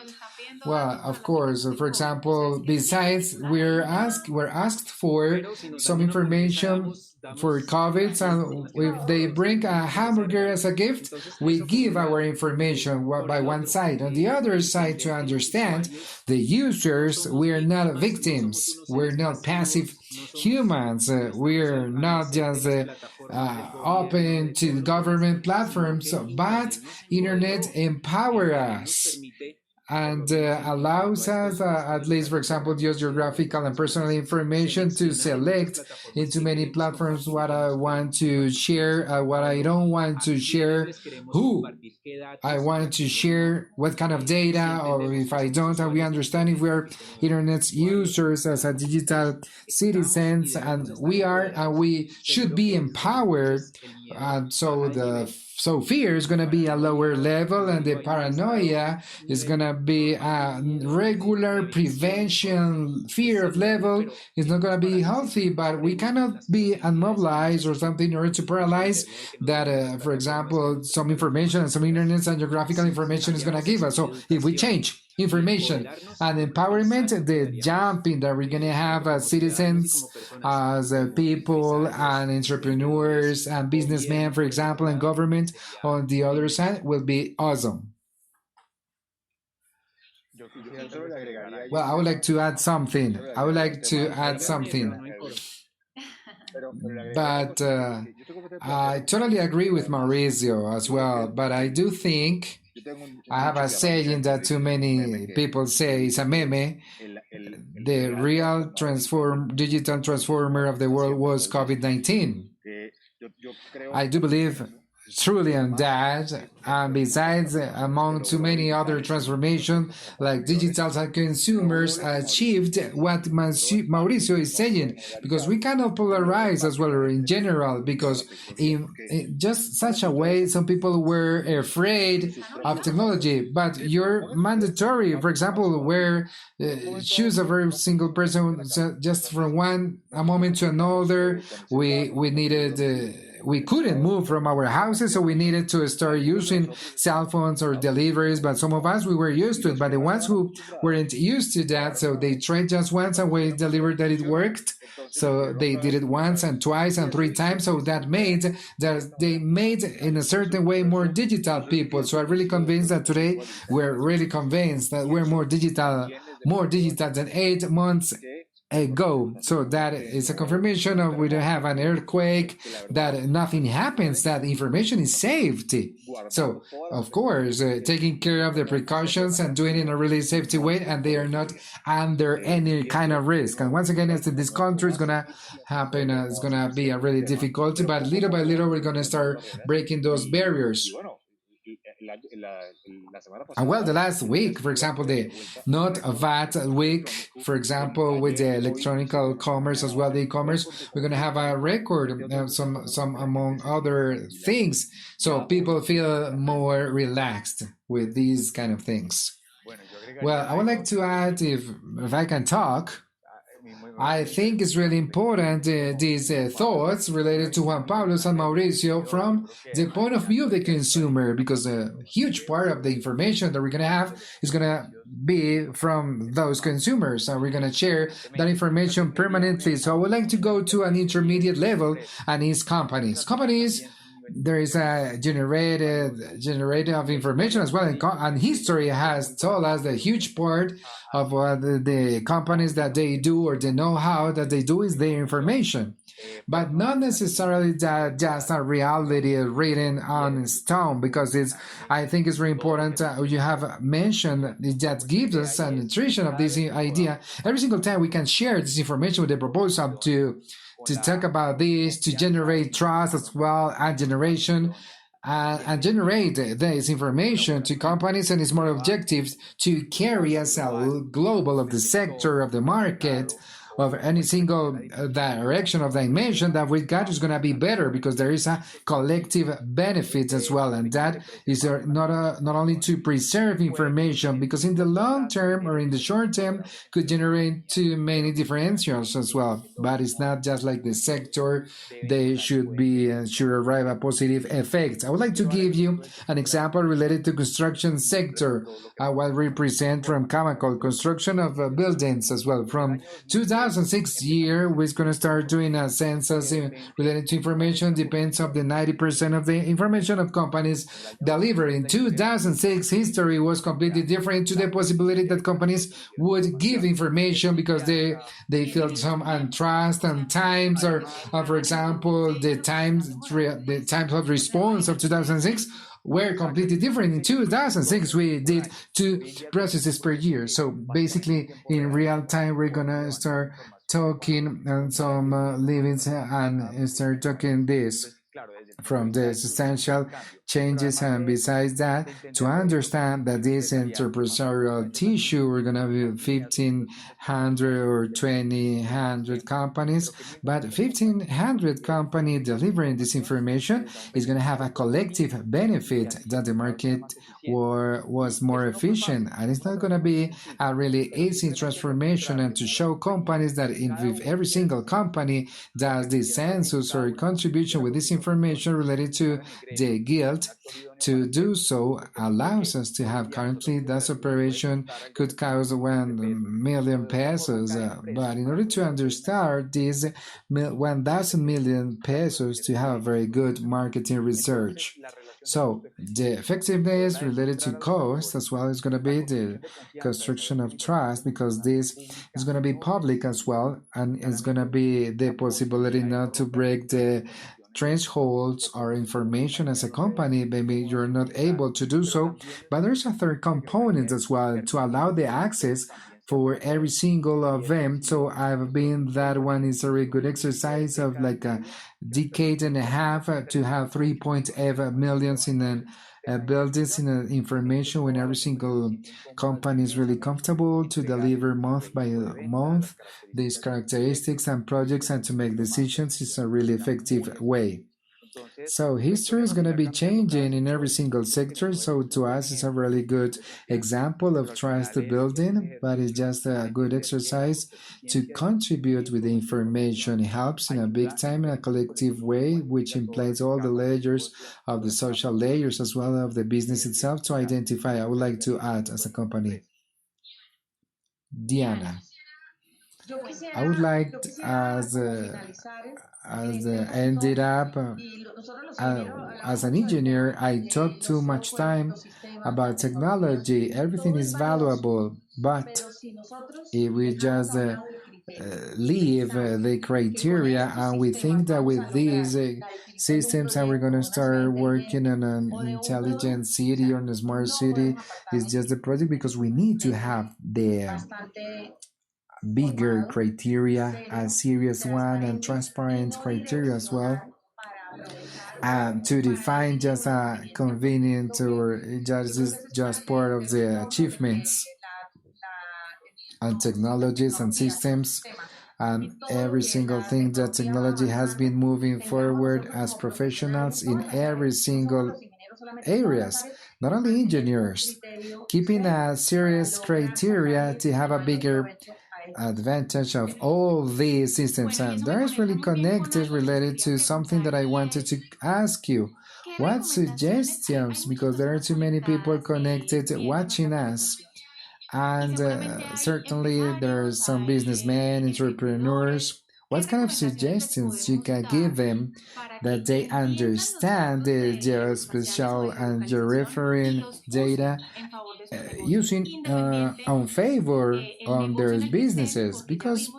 Well, of course, for example, besides we're asked for some information for COVID, and if they bring a hamburger as a gift, we give our information by one side. On the other side, to understand the users, we're not victims, we're not passive humans, we're not just open to government platforms, but internet empower us and allows us, at least for example, use geographical and personal information to select into many platforms what I want to share, what I don't want to share, who I want to share, what kind of data, or if I don't, and we understand if we're internet users as a digital citizens, and we should be empowered. So fear is going to be a lower level, and the paranoia is going to be a regular prevention. Fear of level is not going to be healthy, but we cannot be immobilized or something in order to paralyze that, for example, some information and some internet and geographical information is going to give us. So if we change information and empowerment, the jumping that we're going to have as citizens, as people and entrepreneurs and businessmen, for example, and government on the other side will be awesome. Well, I would like to add something. But I totally agree with Mauricio as well. But I do think I have a saying that too many people say is a meme. The real digital transformer of the world was COVID-19. I do believe truly on that, and besides, among too many other transformations, like digital consumers achieved what Mauricio is saying, because we cannot polarize as well in general, because in just such a way, some people were afraid of technology, but you're mandatory, for example, wear shoes of every single person, just from a moment to another, we needed we couldn't move from our houses, so we needed to start using cell phones or deliveries, but some of us, we were used to it, but the ones who weren't used to that, so they tried just once and we delivered that it worked, so they did it once and twice and three times, so that they made in a certain way more digital people. So I'm really convinced that today we're really convinced that we're more digital than 8 months ago. So that is a confirmation of we don't have an earthquake, that nothing happens, that information is saved. So of course, taking care of the precautions and doing it in a really safety way, and they are not under any kind of risk. And once again, as in this country is gonna happen, it's gonna be a really difficult, but little by little we're gonna start breaking those barriers. And well, the last week, for example, the not VAT week, for example, with the electronic commerce as well, the e-commerce, we're going to have a record, some among other things. So people feel more relaxed with these kind of things. Well, I would like to add, if I can talk, I think it's really important these thoughts related to Juan Pablo's and Mauricio from the point of view of the consumer, because a huge part of the information that we're going to have is going to be from those consumers, and we're going to share that information permanently. So I would like to go to an intermediate level, and it's companies. Companies, there is a generated of information as well, and history has told us the huge part of what the companies that they do, or the know-how that they do, is their information, but not necessarily that just a reality written on stone, because I think it's very important. You have mentioned that gives us a nutrition of this idea. Every single time we can share this information with the proposal to talk about this, to generate trust as well, and generate this information to companies and its more objectives to carry us a global of the sector, of the market, of any single direction of dimension that we got is going to be better, because there is a collective benefit as well, and that is not only to preserve information, because in the long term or in the short term could generate too many differentials as well, but it's not just like the sector. They should arrive at positive effects. I would like to give you an example related to construction sector. I will represent from CAMACOL, construction of buildings as well. From 2006 year, we're going to start doing a census related to information. Depends on the 90% of the information of companies delivered. In 2006, history was completely different to the possibility that companies would give information because they felt some untrust and times, or for example, the times of response of 2006 were completely different. In 2006, we did 2 processes per year. So basically, in real time, we're gonna start talking on some livings and start talking this from the substantial changes, and besides that, to understand that this entrepreneurial tissue, we're gonna be 1,500 or 2,000 companies, but 1,500 company delivering this information is gonna have a collective benefit that the market was more efficient, and it's not gonna be a really easy transformation. And to show companies that if every single company does this census or contribution with this information related to the guild, to do so allows us to have currently that operation could cost 1 million pesos, but in order to understand this 1,000 million pesos to have very good marketing research. So the effectiveness related to cost as well is going to be the construction of trust, because this is going to be public as well, and it's going to be the possibility not to break the thresholds or information as a company. Maybe you're not able to do so, but there's a third component as well to allow the access for every single of them. So I've been, that one is a really good exercise of like a decade and a half to have 3.8 millions in buildings in information when every single company is really comfortable to deliver month by month these characteristics and projects, and to make decisions is a really effective way. So history is going to be changing in every single sector. So to us, it's a really good example of trust building, but it's just a good exercise to contribute with the information. It helps in a big time in a collective way, which implies all the layers of the social layers as well of the business itself to identify. I would like to add as a company. Diana. I would like, as ended up as an engineer, I talk too much time about technology. Everything is valuable, but if we just leave the criteria and we think that with these systems and we're going to start working on an intelligent city or a smart city, it's just a project, because we need to have the bigger criteria, a serious one, and transparent criteria as well, to define just a convenient or just part of the achievements and technologies and systems, and every single thing that technology has been moving forward as professionals in every single areas, not only engineers, keeping a serious criteria to have a bigger advantage of all these systems, and that is really connected, related to something that I wanted to ask you. What suggestions, because there are too many people connected watching us, and certainly there are some businessmen, entrepreneurs. What kind of suggestions you can give them that they understand the geospatial and georeferring data using on favor on their businesses? Because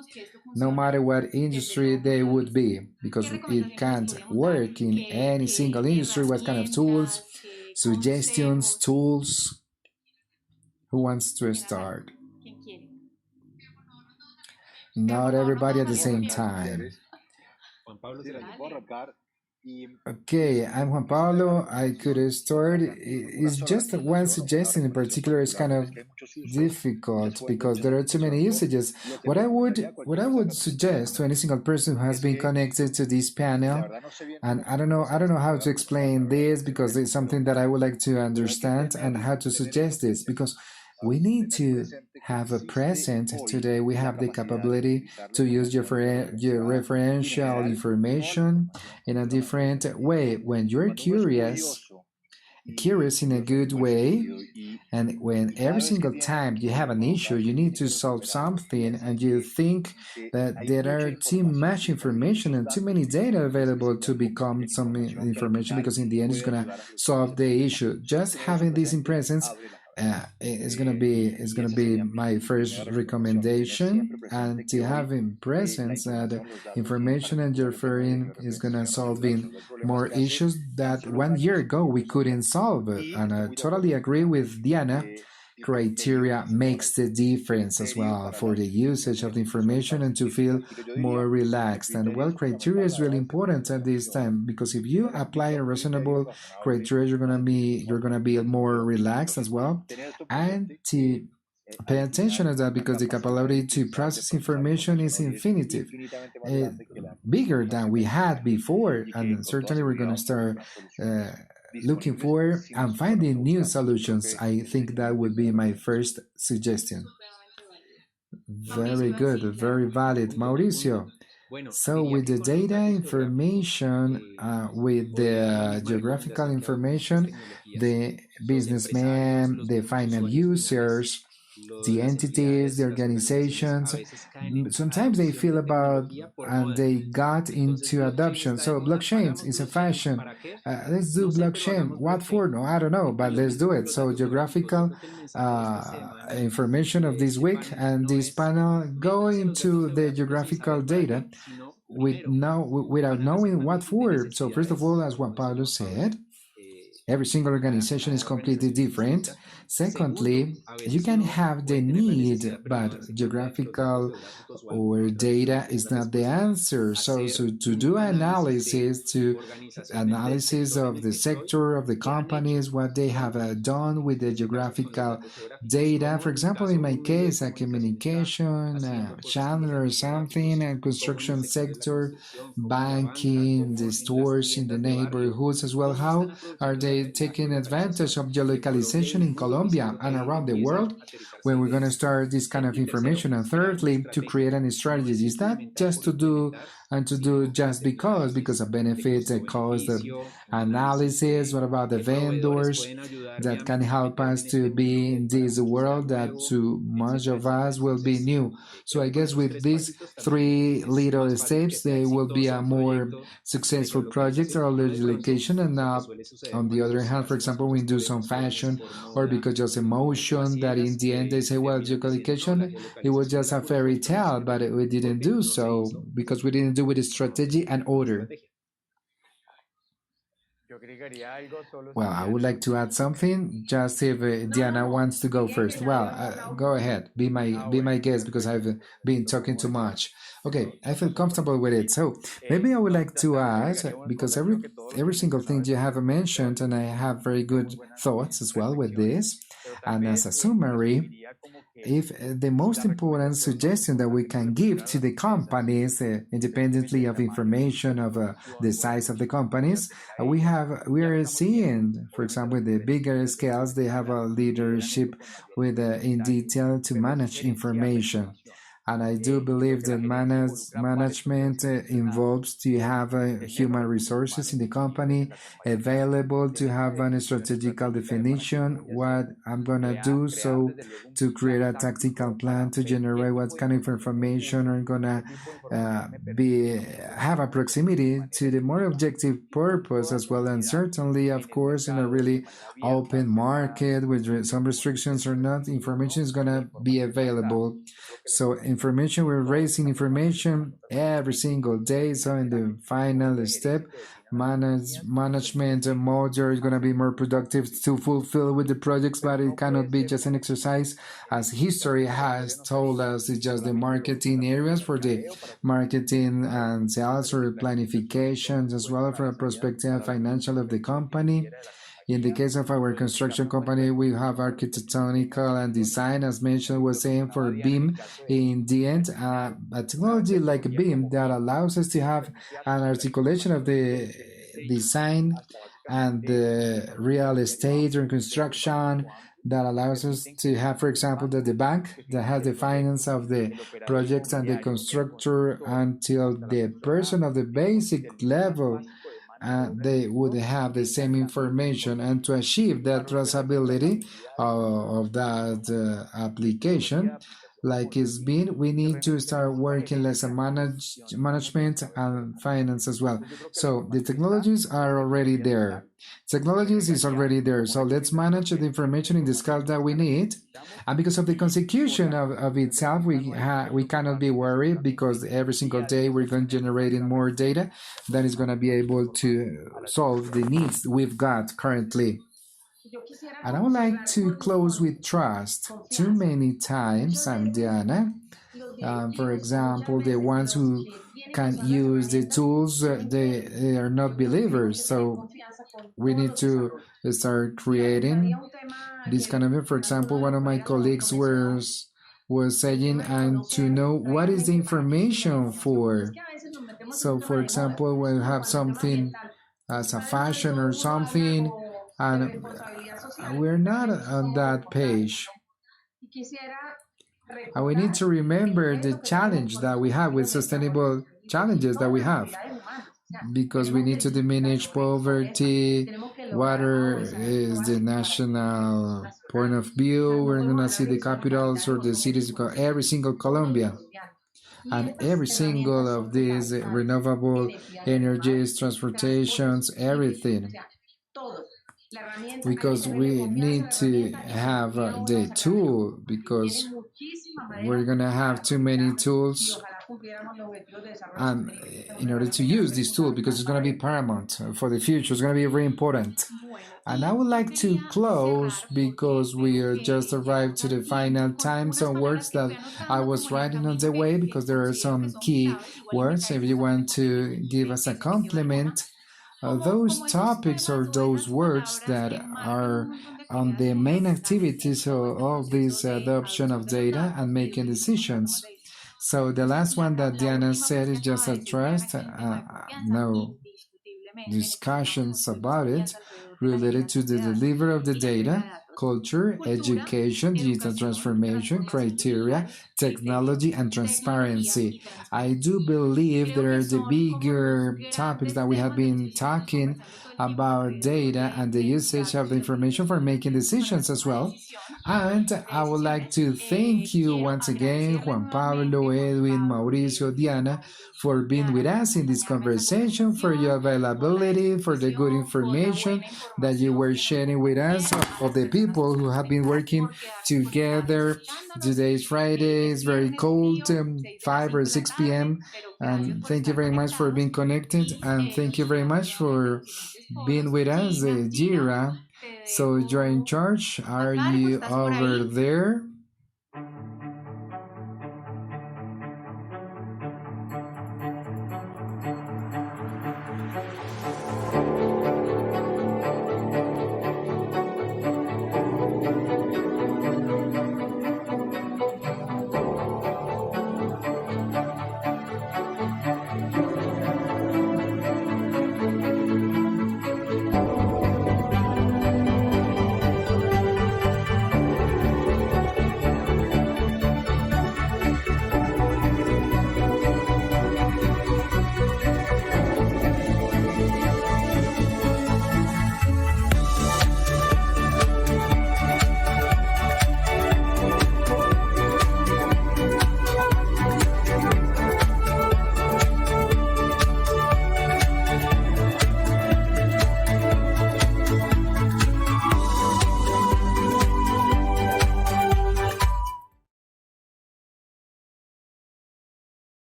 no matter what industry they would be, because it can't work in any single industry. What kind of tools, suggestions, tools? Who wants to start? Not everybody at the same time. Okay, I'm Juan Pablo. I could start. It's just one suggestion in particular is kind of difficult because there are too many usages. What I would suggest to any single person who has been connected to this panel, and I don't know how to explain this because it's something that I would like to understand, and how to suggest this, because we need to have a present today. We have the capability to use your referential information in a different way. When you're curious in a good way, and when every single time you have an issue, you need to solve something, and you think that there are too much information and too many data available to become some information, because in the end it's gonna solve the issue. Just having this in presence is gonna be my first recommendation, and to have in presence that information and referring is gonna solving more issues that 1 year ago we couldn't solve. And I totally agree with Diana. Criteria makes the difference as well for the usage of the information and to feel more relaxed. And well, criteria is really important at this time, because if you apply a reasonable criteria, you're gonna be more relaxed as well, and to pay attention to that, because the capability to process information is infinitive, bigger than we had before, and certainly we're gonna start looking for and finding new solutions. I think that would be my first suggestion. Very good, very valid, Mauricio. So with the data information, with the geographical information, the businessmen, the final users, the entities, the organizations, sometimes they feel about and they got into adoption. So blockchain is a fashion. Let's do blockchain. What for? No, I don't know, but let's do it. So geographical information of this week, and this panel go into the geographical data without knowing what for. So first of all, as Juan Pablo said, every single organization is completely different. Secondly, you can have the need, but geographical or data is not the answer. So to do analysis of the sector, of the companies, what they have done with the geographical data. For example, in my case, a communication channel or something, a construction sector, banking, the stores in the neighborhoods as well. How are they taking advantage of geolocalization in Colombia and around the world, when we're going to start this kind of information? And thirdly, to create any strategy. Is that just to do just because of benefits, a cost of analysis? What about the vendors that can help us to be in this world that to much of us will be new? So I guess with these three little steps, they will be a more successful project or legislation. And on the other hand, for example, we do some fashion or because just emotion, that in the end they say, well, geolocation, it was just a fairy tale, but we didn't do so because we didn't do with strategy and order. Well, I would like to add something, just if Diana wants to go first. Well, go ahead, be my guest, because I've been talking too much. Okay, I feel comfortable with it. So maybe I would like to add, because every single thing you have mentioned, and I have very good thoughts as well with this. And as a summary, if the most important suggestion that we can give to the companies, independently of information of the size of the companies, we are seeing, for example, the bigger scales, they have a leadership with in detail to manage information. And I do believe that management involves to have human resources in the company available to have a strategical definition, what I'm gonna do, so to create a tactical plan to generate what kind of information are gonna have a proximity to the more objective purpose as well, and certainly, of course, in a really open market with some restrictions or not, information is gonna be available. So information, we're raising information every single day. So in the final step, management mode is going to be more productive to fulfill with the projects, but it cannot be just an exercise, as history has told us. It's just the marketing areas for the marketing and sales or planifications, as well from a perspective financial of the company. In the case of our construction company, we have architectonical and design, as mentioned, was saying for BIM. In the end, a technology like BIM that allows us to have an articulation of the design and the real estate or construction, that allows us to have, for example, that the bank that has the finance of the projects and the constructor until the person of the basic level, they would have the same information. And to achieve that traceability of that application, like it's been, we need to start working less on management and finance as well. So the technologies are already there. Technologies is already there. So let's manage the information in the scale that we need. And because of the consecution of itself, we cannot be worried, because every single day we're going to generating more data that is going to be able to solve the needs we've got currently. And I would like to close with trust. Too many times, Diana, for example, the ones who can use the tools, they are not believers. So we need to start creating this kind of, for example, one of my colleagues was saying, and to know what is the information for. So for example, when you have something as a fashion or something, and we're not on that page. And we need to remember the challenge that we have with sustainable challenges that we have, because we need to diminish poverty. Water is the national point of view. We're going to see the capitals or the cities, every single Colombia. And every single of these renewable energies, transportations, everything. Because we need to have the tool, because we're going to have too many tools, and in order to use this tool, because it's going to be paramount for the future, it's going to be very important. And I would like to close, because we just arrived to the final time, some words that I was writing on the way, because there are some key words. If you want to give us a compliment, those topics or those words that are on the main activities of all this adoption of data and making decisions. So the last one that Diana said is just a trust, no discussions about it, related to the delivery of the data, culture, education, digital transformation, criteria, technology, and transparency. I do believe there are the bigger topics that we have been talking about, data and the usage of the information for making decisions as well. And I would like to thank you once again, Juan Pablo, Edwin, Mauricio, Diana, for being with us in this conversation, for your availability, for the good information that you were sharing with us, of the people who have been working together. Today is Friday, it's very cold, 5 or 6 p.m. And thank you very much for being connected, and thank you very much for being with us, Jira. So you're in charge. Are you over there?